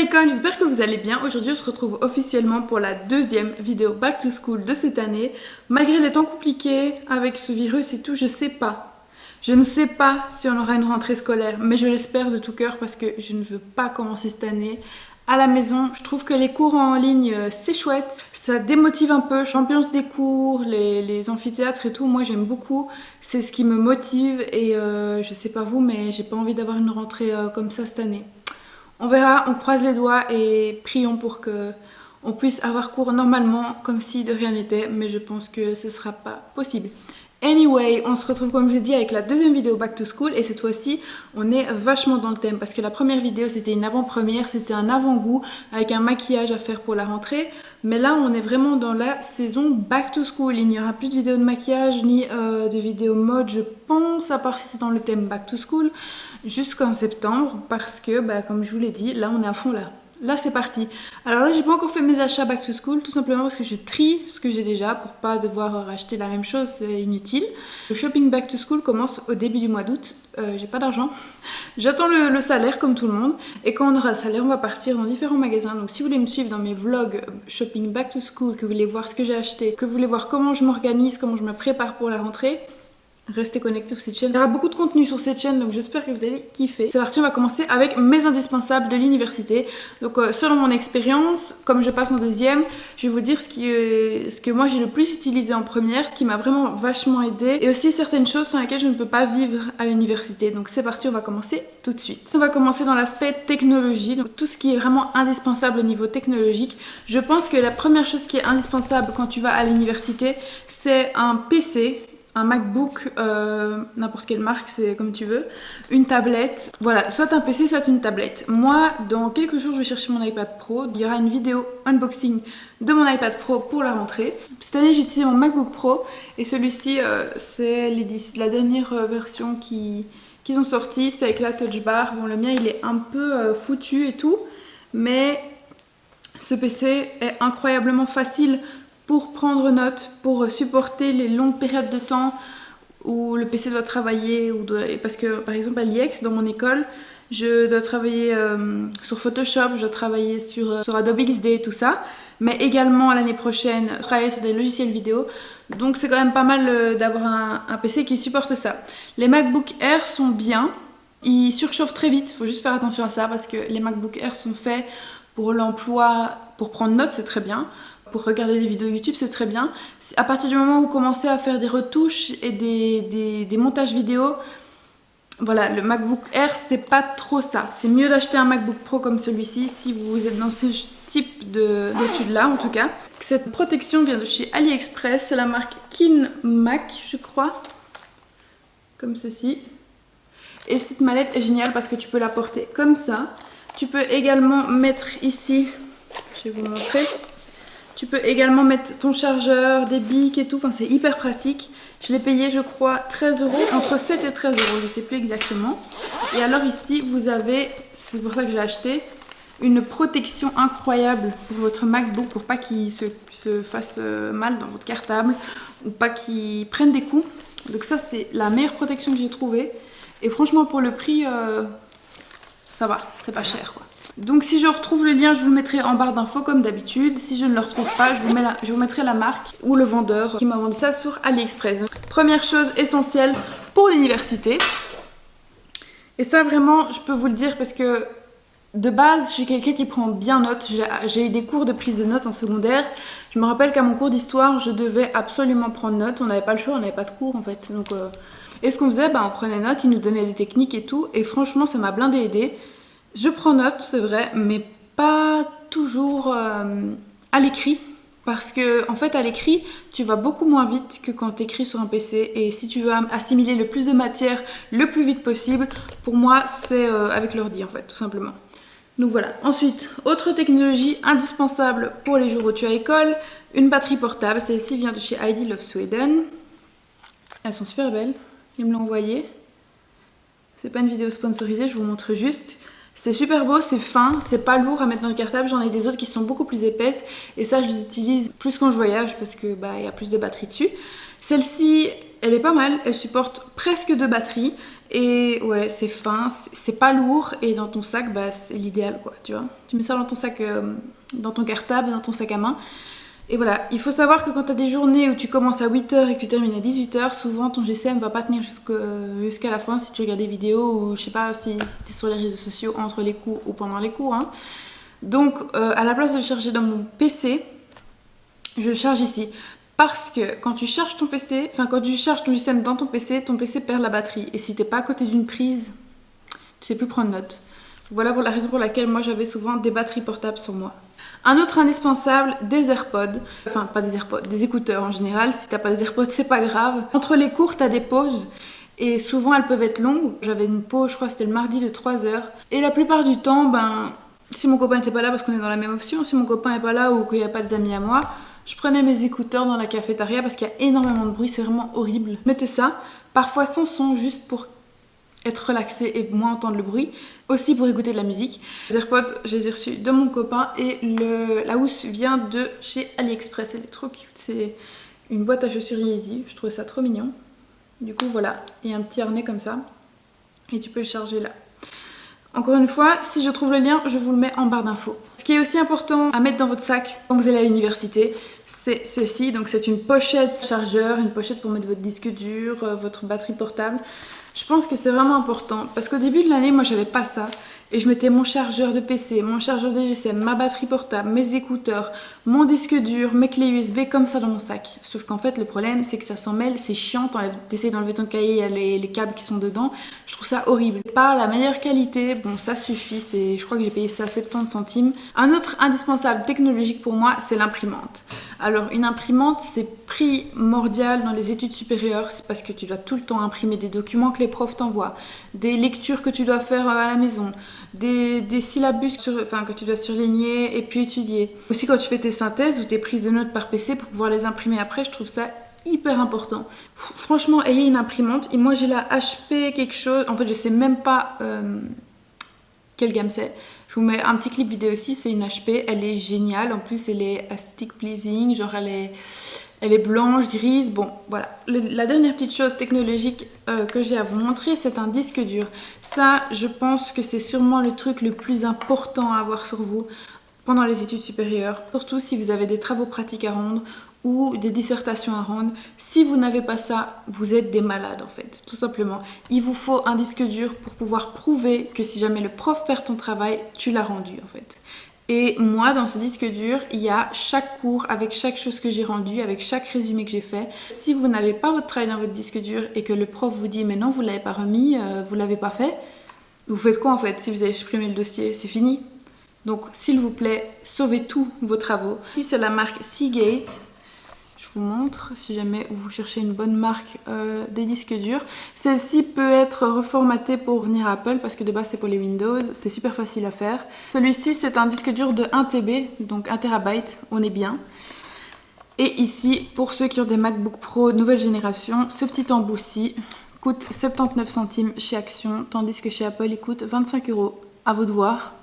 les icônes, j'espère que vous allez bien. Aujourd'hui on se retrouve officiellement pour la deuxième vidéo Back to School de cette année. Malgré les temps compliqués avec ce virus et tout, je ne sais pas si on aura une rentrée scolaire, mais je l'espère de tout cœur parce que je ne veux pas commencer cette année à la maison. Je trouve que les cours en ligne c'est chouette, ça démotive un peu, l'ambiance des cours, les amphithéâtres et tout, moi j'aime beaucoup, c'est ce qui me motive et je sais pas vous mais j'ai pas envie d'avoir une rentrée comme ça cette année. On verra, on croise les doigts et prions pour que on puisse avoir cours normalement comme si de rien n'était, mais je pense que ce sera pas possible. Anyway, on se retrouve comme je l'ai dit avec la deuxième vidéo Back to School et cette fois-ci on est vachement dans le thème parce que la première vidéo c'était une avant-première, c'était un avant-goût avec un maquillage à faire pour la rentrée, mais là on est vraiment dans la saison Back to School. Il n'y aura plus de vidéos de maquillage ni de vidéos mode je pense, à part si c'est dans le thème Back to School, jusqu'en septembre parce que comme je vous l'ai dit, là on est à fond là. Là c'est parti. Alors là j'ai pas encore fait mes achats back to school tout simplement parce que je trie ce que j'ai déjà pour pas devoir racheter la même chose, c'est inutile. Le shopping back to school commence au début du mois d'août. J'ai pas d'argent. J'attends le salaire comme tout le monde et quand on aura le salaire on va partir dans différents magasins. Donc si vous voulez me suivre dans mes vlogs shopping back to school, que vous voulez voir ce que j'ai acheté, que vous voulez voir comment je m'organise, comment je me prépare pour la rentrée, restez connectés sur cette chaîne. Il y aura beaucoup de contenu sur cette chaîne donc j'espère que vous allez kiffer. C'est parti, on va commencer avec mes indispensables de l'université. Donc selon mon expérience, comme je passe en deuxième, je vais vous dire ce que moi j'ai le plus utilisé en première, ce qui m'a vraiment vachement aidé et aussi certaines choses sans lesquelles je ne peux pas vivre à l'université. Donc c'est parti, on va commencer tout de suite. On va commencer dans l'aspect technologie, donc tout ce qui est vraiment indispensable au niveau technologique. Je pense que la première chose qui est indispensable quand tu vas à l'université, c'est un PC. Un MacBook, n'importe quelle marque, c'est comme tu veux, une tablette, voilà, soit un PC, soit une tablette. Moi, dans quelques jours, je vais chercher mon iPad Pro. Il y aura une vidéo unboxing de mon iPad Pro pour la rentrée. Cette année, j'ai utilisé mon MacBook Pro et celui-ci, c'est la dernière version qu'ils ont sorti, c'est avec la Touch Bar. Bon, le mien, il est un peu foutu et tout, mais ce PC est incroyablement facile pour prendre note, pour supporter les longues périodes de temps où le PC doit travailler, parce que par exemple à l'IEX, dans mon école, je dois travailler sur Photoshop, je dois travailler sur Adobe XD, tout ça, mais également l'année prochaine, travailler sur des logiciels vidéo, donc c'est quand même pas mal d'avoir un PC qui supporte ça. Les MacBook Air sont bien, ils surchauffent très vite, il faut juste faire attention à ça, parce que les MacBook Air sont faits pour l'emploi, pour prendre note, c'est très bien. Pour regarder des vidéos YouTube, c'est très bien. À partir du moment où vous commencez à faire des retouches et des montages vidéo, voilà, le MacBook Air, c'est pas trop ça. C'est mieux d'acheter un MacBook Pro comme celui-ci si vous êtes dans ce type d'études-là, en tout cas. Cette protection vient de chez AliExpress, c'est la marque KineMac, je crois. Comme ceci. Et cette mallette est géniale parce que tu peux la porter comme ça. Tu peux également mettre ici, je vais vous montrer. Tu peux également mettre ton chargeur, des bics et tout, enfin c'est hyper pratique. Je l'ai payé je crois 13 €, entre 7 et 13 €, je sais plus exactement. Et alors ici vous avez, c'est pour ça que je l'ai acheté, une protection incroyable pour votre MacBook pour pas qu'il se fasse mal dans votre cartable ou pas qu'il prenne des coups. Donc ça c'est la meilleure protection que j'ai trouvée. Et franchement pour le prix, ça va, c'est pas cher quoi. Donc si je retrouve le lien, je vous le mettrai en barre d'infos comme d'habitude. Si je ne le retrouve pas, je vous mettrai la marque ou le vendeur qui m'a vendu ça sur AliExpress. Première chose essentielle pour l'université. Et ça vraiment, je peux vous le dire parce que de base, je suis quelqu'un qui prend bien note. J'ai eu des cours de prise de notes en secondaire. Je me rappelle qu'à mon cours d'histoire, je devais absolument prendre note. On n'avait pas le choix, on n'avait pas de cours en fait. Donc, et ce qu'on faisait, on prenait note, ils nous donnaient des techniques et tout. Et franchement, ça m'a blindé aidé. Je prends note, c'est vrai, mais pas toujours à l'écrit. Parce que, en fait, à l'écrit, tu vas beaucoup moins vite que quand tu écris sur un PC. Et si tu veux assimiler le plus de matière le plus vite possible, pour moi, c'est avec l'ordi, en fait, tout simplement. Donc voilà. Ensuite, autre technologie indispensable pour les jours où tu es à école, une batterie portable. Celle-ci vient de chez ID Love Sweden. Elles sont super belles. Ils me l'ont envoyée. C'est pas une vidéo sponsorisée, je vous montre juste. C'est super beau, c'est fin, c'est pas lourd à mettre dans le cartable. J'en ai des autres qui sont beaucoup plus épaisses et ça je les utilise plus quand je voyage parce que y a plus de batterie dessus. Celle-ci Elle est pas mal, elle supporte presque 2 batteries. Et ouais, c'est fin, c'est pas lourd. Et dans ton sac, bah, c'est l'idéal quoi, tu vois. Tu mets ça dans ton sac, dans ton cartable, dans ton sac à main. Et voilà, il faut savoir que quand tu as des journées où tu commences à 8h et que tu termines à 18h, souvent ton GSM va pas tenir jusqu'à la fin si tu regardes des vidéos ou je sais pas si tu es sur les réseaux sociaux entre les cours ou pendant les cours. Hein. Donc à la place de le charger dans mon PC, je le charge ici. Parce que quand tu charges ton PC, enfin quand tu charges ton GSM dans ton PC perd la batterie. Et si t'es pas à côté d'une prise, tu sais plus prendre note. Voilà pour la raison pour laquelle moi j'avais souvent des batteries portables sur moi. Un autre indispensable, des AirPods. Enfin, pas des AirPods, des écouteurs en général. Si t'as pas des AirPods, c'est pas grave. Entre les cours, t'as des pauses. Et souvent, elles peuvent être longues. J'avais une pause, je crois que c'était le mardi de 3 heures. Et la plupart du temps, ben, si mon copain n'était pas là, parce qu'on est dans la même option, si mon copain n'est pas là ou qu'il n'y a pas des amis à moi, je prenais mes écouteurs dans la cafétéria parce qu'il y a énormément de bruit, c'est vraiment horrible. Mettez ça, parfois sans son, juste pour être relaxé et moins entendre le bruit, aussi pour écouter de la musique. Les AirPods, je les ai reçus de mon copain et la housse vient de chez AliExpress, elle est trop cute, c'est une boîte à chaussures Yeezy, je trouvais ça trop mignon. Du coup voilà, il y a un petit harnais comme ça et tu peux le charger là. Encore une fois, si je trouve le lien, je vous le mets en barre d'infos. Ce qui est aussi important à mettre dans votre sac quand vous allez à l'université, c'est ceci, donc c'est une pochette chargeur, une pochette pour mettre votre disque dur, votre batterie portable. Je pense que c'est vraiment important parce qu'au début de l'année, moi j'avais pas ça et je mettais mon chargeur de PC, mon chargeur de GSM, ma batterie portable, mes écouteurs, mon disque dur, mes clés USB comme ça dans mon sac. Sauf qu'en fait le problème c'est que ça s'en mêle, c'est chiant, t'essayes d'enlever ton cahier, il y a les câbles qui sont dedans, je trouve ça horrible. Pas la meilleure qualité, bon ça suffit, je crois que j'ai payé ça à 70 centimes. Un autre indispensable technologique pour moi c'est l'imprimante. Alors une imprimante c'est primordial dans les études supérieures, c'est parce que tu dois tout le temps imprimer des documents que les profs t'envoient, des lectures que tu dois faire à la maison, des syllabus que tu dois surligner et puis étudier. Aussi quand tu fais tes synthèses ou tes prises de notes par PC pour pouvoir les imprimer après, je trouve ça hyper important. Franchement, ayez une imprimante. Et moi j'ai la HP quelque chose, en fait je sais même pas quelle gamme c'est. Je vous mets un petit clip vidéo aussi, c'est une HP, elle est géniale, en plus elle est aesthetic pleasing, genre elle est blanche, grise, bon voilà. La dernière petite chose technologique que j'ai à vous montrer, c'est un disque dur. Ça, je pense que c'est sûrement le truc le plus important à avoir sur vous pendant les études supérieures, surtout si vous avez des travaux pratiques à rendre ou des dissertations à rendre. Si vous n'avez pas ça, vous êtes des malades en fait, tout simplement. Il vous faut un disque dur pour pouvoir prouver que si jamais le prof perd ton travail, tu l'as rendu en fait. Et moi, dans ce disque dur, il y a chaque cours avec chaque chose que j'ai rendue, avec chaque résumé que j'ai fait. Si vous n'avez pas votre travail dans votre disque dur et que le prof vous dit « mais non, vous ne l'avez pas remis, vous ne l'avez pas fait », vous faites quoi en fait? Si vous avez supprimé le dossier, c'est fini. Donc s'il vous plaît, sauvez tous vos travaux. Ici c'est la marque Seagate. Je vous montre si jamais vous cherchez une bonne marque de disque dur. Celle-ci peut être reformatée pour venir à Apple parce que de base c'est pour les Windows, c'est super facile à faire. Celui-ci c'est un disque dur de 1 TB, donc 1 TB, on est bien. Et ici, pour ceux qui ont des MacBook Pro nouvelle génération, ce petit embout-ci coûte 79 centimes chez Action, tandis que chez Apple il coûte 25 €. À vous de voir.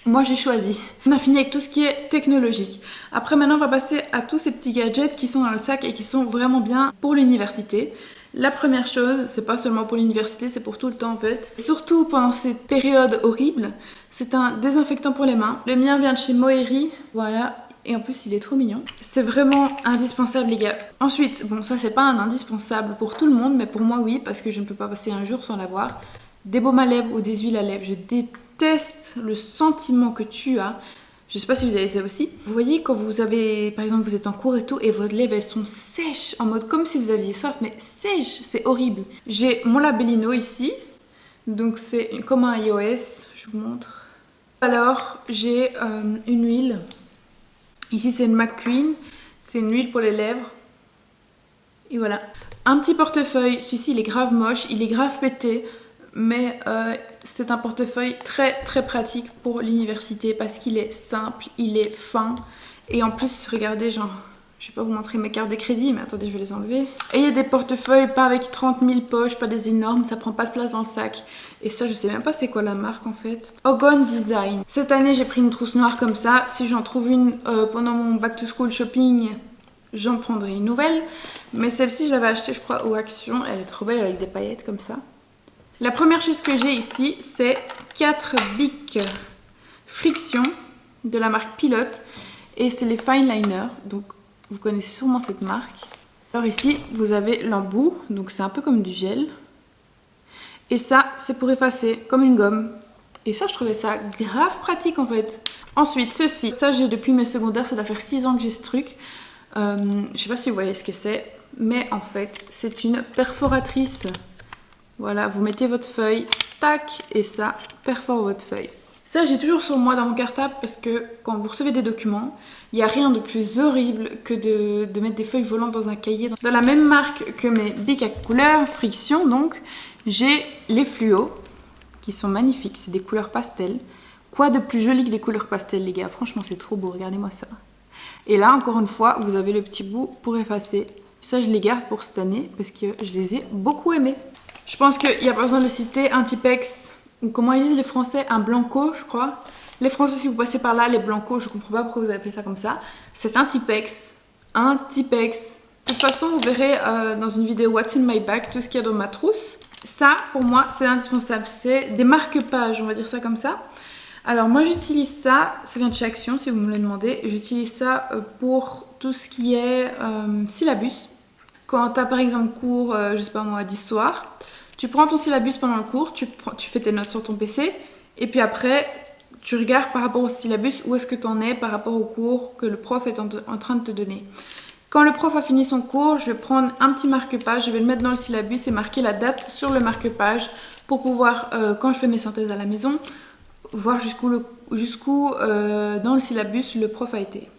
Moi j'ai choisi. On a fini avec tout ce qui est technologique. Après maintenant on va passer à tous ces petits gadgets qui sont dans le sac et qui sont vraiment bien pour l'université. La première chose, c'est pas seulement pour l'université, c'est pour tout le temps en fait. Surtout pendant cette période horrible, c'est un désinfectant pour les mains. Le mien vient de chez Moeri, voilà. Et en plus il est trop mignon. C'est vraiment indispensable les gars. Ensuite, bon ça c'est pas un indispensable pour tout le monde, mais pour moi oui, parce que je ne peux pas passer un jour sans l'avoir. Des baumes à lèvres ou des huiles à lèvres, je déteste le sentiment que tu as. Je sais pas si vous avez ça aussi. Vous voyez quand vous avez, par exemple vous êtes en cours et tout, et vos lèvres elles sont sèches, en mode comme si vous aviez soif, mais sèches, c'est horrible. J'ai mon Labellino ici, donc c'est comme un iOS, je vous montre. Alors j'ai une huile. Ici c'est une McQueen, c'est une huile pour les lèvres. Et voilà. Un petit portefeuille, celui-ci il est grave moche, il est grave pété, mais c'est un portefeuille très très pratique pour l'université parce qu'il est simple, il est fin. Et en plus, regardez, genre, je vais pas vous montrer mes cartes de crédit, mais attendez, je vais les enlever. Et il y a des portefeuilles pas avec 30 000 poches, pas des énormes, ça prend pas de place dans le sac. Et ça, je sais même pas c'est quoi la marque en fait. Ogon Design. Cette année, j'ai pris une trousse noire comme ça. Si j'en trouve une pendant mon back to school shopping, j'en prendrai une nouvelle. Mais celle-ci, je l'avais achetée, je crois, au Action. Elle est trop belle avec des paillettes comme ça. La première chose que j'ai ici, c'est 4 bics Friction de la marque Pilote. Et c'est les Fine Liners. Donc, vous connaissez sûrement cette marque. Alors ici, vous avez l'embout. Donc, c'est un peu comme du gel. Et ça, c'est pour effacer, comme une gomme. Et ça, je trouvais ça grave pratique en fait. Ensuite, ceci. Ça, j'ai depuis mes secondaires. Ça doit faire 6 ans que j'ai ce truc. Je sais pas si vous voyez ce que c'est. Mais en fait, c'est une perforatrice. Voilà, vous mettez votre feuille. Tac. Et ça perfore votre feuille. Ça, j'ai toujours sur moi dans mon cartable parce que quand vous recevez des documents, il n'y a rien de plus horrible que de mettre des feuilles volantes dans un cahier. Dans la même marque que mes bics à couleur, Friction donc, j'ai les fluos qui sont magnifiques. C'est des couleurs pastel. Quoi de plus joli que des couleurs pastel, les gars? Franchement, c'est trop beau. Regardez-moi ça. Et là, encore une fois, vous avez le petit bout pour effacer. Ça, je les garde pour cette année parce que je les ai beaucoup aimés. Je pense qu'il n'y a pas besoin de le citer. Un Tipex. Ou comment ils disent les Français, un blanco, je crois. Les Français, si vous passez par là, les blancos, je comprends pas pourquoi vous appelez ça comme ça. C'est un Tipex. Un Tipex. De toute façon, vous verrez dans une vidéo What's in my bag, tout ce qu'il y a dans ma trousse. Ça, pour moi, c'est indispensable. C'est des marque-pages, on va dire ça comme ça. Alors, moi, j'utilise ça. Ça vient de chez Action, si vous me le demandez. J'utilise ça pour tout ce qui est syllabus. Quand tu as, par exemple, cours, je sais pas moi, d'histoire. Tu prends ton syllabus pendant le cours, tu fais tes notes sur ton PC et puis après, tu regardes par rapport au syllabus où est-ce que tu en es par rapport au cours que le prof est en train de te donner. Quand le prof a fini son cours, je vais prendre un petit marque-page, je vais le mettre dans le syllabus et marquer la date sur le marque-page pour pouvoir, quand je fais mes synthèses à la maison, voir jusqu'où dans le syllabus le prof a été.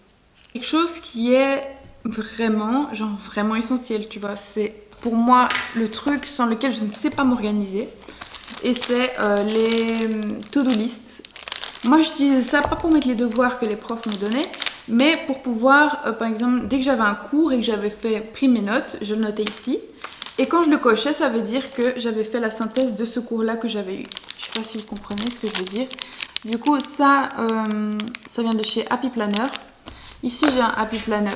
Quelque chose qui est vraiment essentiel, tu vois, c'est pour moi le truc sans lequel je ne sais pas m'organiser. Et c'est les to-do list. Moi j'utilise ça pas pour mettre les devoirs que les profs me donnaient, mais pour pouvoir, par exemple, dès que j'avais un cours et que j'avais pris mes notes, je le notais ici. Et quand je le cochais, ça veut dire que j'avais fait la synthèse de ce cours-là que j'avais eu. Je sais pas si vous comprenez ce que je veux dire. Du coup, ça vient de chez Happy Planner. Ici, j'ai un Happy Planner.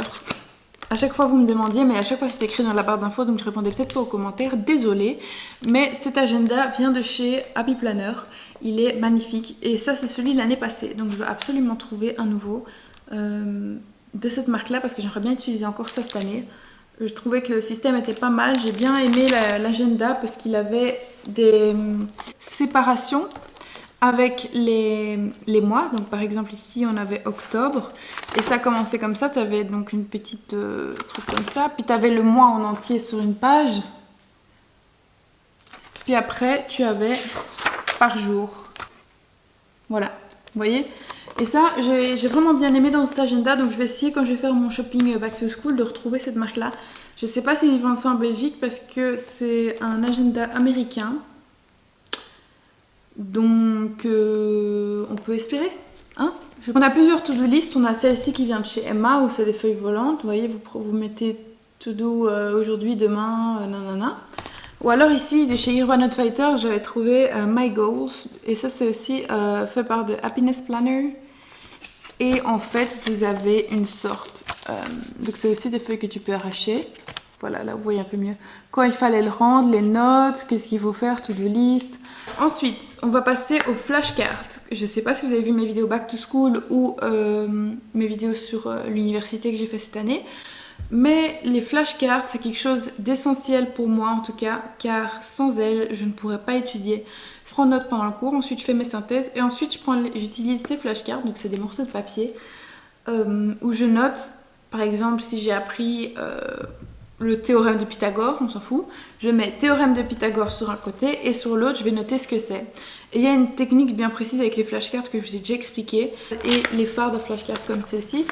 À chaque fois, vous me demandiez, mais à chaque fois, c'est écrit dans la barre d'infos, donc je répondais peut-être pas aux commentaires. Désolée. Mais cet agenda vient de chez Happy Planner. Il est magnifique. Et ça, c'est celui de l'année passée. Donc, je dois absolument trouver un nouveau de cette marque-là parce que j'aimerais bien utiliser encore ça cette année. Je trouvais que le système était pas mal. J'ai bien aimé l'agenda parce qu'il avait des séparations avec les mois. Donc par exemple ici on avait octobre et ça commençait comme ça. Tu avais donc une petite truc comme ça. Puis tu avais le mois en entier sur une page. Puis après tu avais par jour. Voilà, vous voyez. Et ça, j'ai vraiment bien aimé dans cet agenda. Donc je vais essayer quand je vais faire mon shopping back to school de retrouver cette marque-là. Je sais pas s'ils vendent ça en Belgique parce que c'est un agenda américain. Donc on peut espérer. Hein, on a plusieurs to-do list. On a celle-ci qui vient de chez Emma où c'est des feuilles volantes. Vous voyez, vous mettez to-do aujourd'hui, demain, nanana. Ou alors ici, de chez Urban Outfitters, j'avais trouvé My Goals. Et ça, c'est aussi fait par de Happiness Planner. Et en fait, vous avez une sorte... donc c'est aussi des feuilles que tu peux arracher. Voilà, là vous voyez un peu mieux. Quand il fallait le rendre, les notes, qu'est-ce qu'il faut faire, to-do list. Ensuite, on va passer aux flashcards. Je ne sais pas si vous avez vu mes vidéos back to school ou mes vidéos sur l'université que j'ai fait cette année. Mais les flashcards, c'est quelque chose d'essentiel pour moi en tout cas, car sans elles, je ne pourrais pas étudier. Je prends note pendant le cours, ensuite je fais mes synthèses et ensuite j'utilise ces flashcards, donc c'est des morceaux de papier, où je note, par exemple, si j'ai appris le théorème de Pythagore, on s'en fout, je mets théorème de Pythagore sur un côté et sur l'autre, je vais noter ce que c'est. Et il y a une technique bien précise avec les flashcards que je vous ai déjà expliqué et les fards de flashcards comme celle-ci.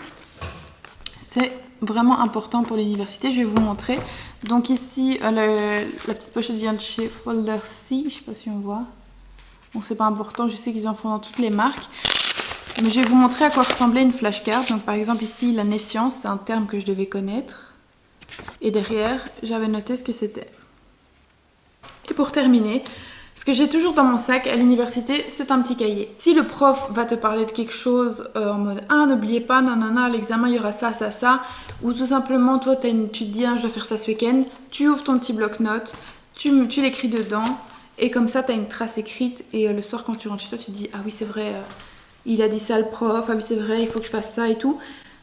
C'est vraiment important pour l'université, je vais vous montrer. Donc ici, la petite pochette vient de chez Folder C, je sais pas si on voit. Bon, c'est pas important, je sais qu'ils en font dans toutes les marques. Mais je vais vous montrer à quoi ressemblait une flashcard. Donc par exemple ici, la naissance, c'est un terme que je devais connaître. Et derrière, j'avais noté ce que c'était. Et pour terminer, Ce que j'ai toujours dans mon sac à l'université, c'est un petit cahier. Si le prof va te parler de quelque chose en mode ah n'oubliez pas, nanana, à l'examen il y aura ça, ça, ça, ou tout simplement toi tu te dis ah, je dois faire ça ce week-end, tu ouvres ton petit bloc-notes, tu l'écris dedans et comme ça tu as une trace écrite et le soir quand tu rentres chez toi tu te dis ah oui c'est vrai, il a dit ça le prof, ah oui c'est vrai, il faut que je fasse ça et tout.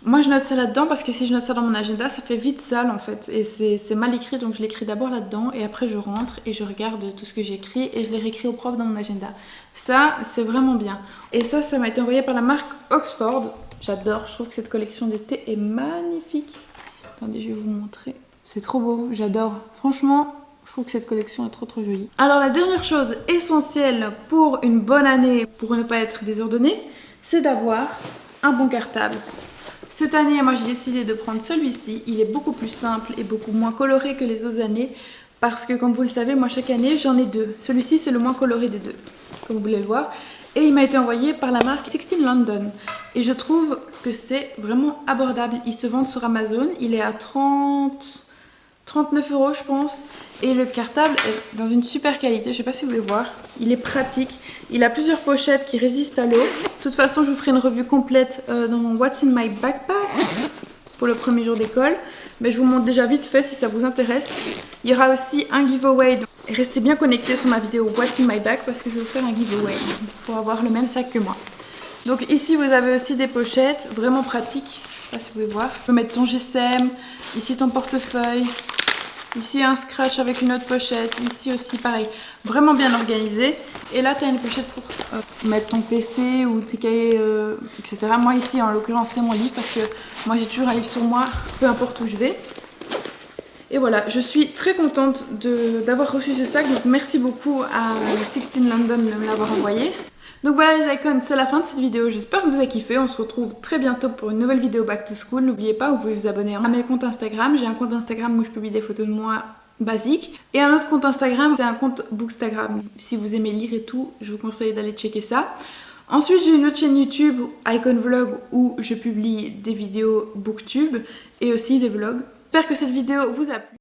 Moi je note ça là-dedans parce que si je note ça dans mon agenda ça fait vite sale en fait et c'est mal écrit, donc je l'écris d'abord là-dedans et après je rentre et je regarde tout ce que j'ai écrit et je les réécris au prof dans mon agenda. Ça c'est vraiment bien. Et ça m'a été envoyé par la marque Oxford. J'adore, je trouve que cette collection d'été est magnifique. Attendez, je vais vous montrer. C'est trop beau, j'adore. Franchement, je trouve que cette collection est trop jolie. Alors la dernière chose essentielle pour une bonne année, pour ne pas être désordonnée, c'est d'avoir un bon cartable. Cette année, moi j'ai décidé de prendre celui-ci. Il est beaucoup plus simple et beaucoup moins coloré que les autres années. Parce que comme vous le savez, moi chaque année j'en ai deux. Celui-ci c'est le moins coloré des deux, comme vous pouvez le voir. Et il m'a été envoyé par la marque 16 London. Et je trouve que c'est vraiment abordable. Ils se vendent sur Amazon. Il est à 39 € je pense. Et le cartable est dans une super qualité. Je ne sais pas si vous pouvez voir. Il est pratique. Il a plusieurs pochettes qui résistent à l'eau. De toute façon, je vous ferai une revue complète dans mon What's in my backpack pour le premier jour d'école. Mais je vous montre déjà vite fait si ça vous intéresse. Il y aura aussi un giveaway. Restez bien connectés sur ma vidéo What's in my bag parce que je vais vous faire un giveaway pour avoir le même sac que moi. Donc ici vous avez aussi des pochettes vraiment pratiques. Je sais pas si vous pouvez voir. Tu peux mettre ton GSM, ici ton portefeuille, ici un scratch avec une autre pochette, ici aussi pareil. Vraiment bien organisé. Et là tu as une pochette pour mettre ton PC ou tes cahiers, etc. Moi ici en l'occurrence c'est mon livre parce que moi j'ai toujours un livre sur moi, peu importe où je vais. Et voilà, je suis très contente d'avoir reçu ce sac, donc merci beaucoup à 16 London de me l'avoir envoyé. Donc voilà les icônes, c'est la fin de cette vidéo, j'espère que vous avez kiffé, on se retrouve très bientôt pour une nouvelle vidéo Back to School. N'oubliez pas, vous pouvez vous abonner à mes comptes Instagram, j'ai un compte Instagram où je publie des photos de moi basiques, et un autre compte Instagram, c'est un compte Bookstagram. Si vous aimez lire et tout, je vous conseille d'aller checker ça. Ensuite j'ai une autre chaîne YouTube, Icon Vlog, où je publie des vidéos Booktube et aussi des vlogs. J'espère que cette vidéo vous a plu.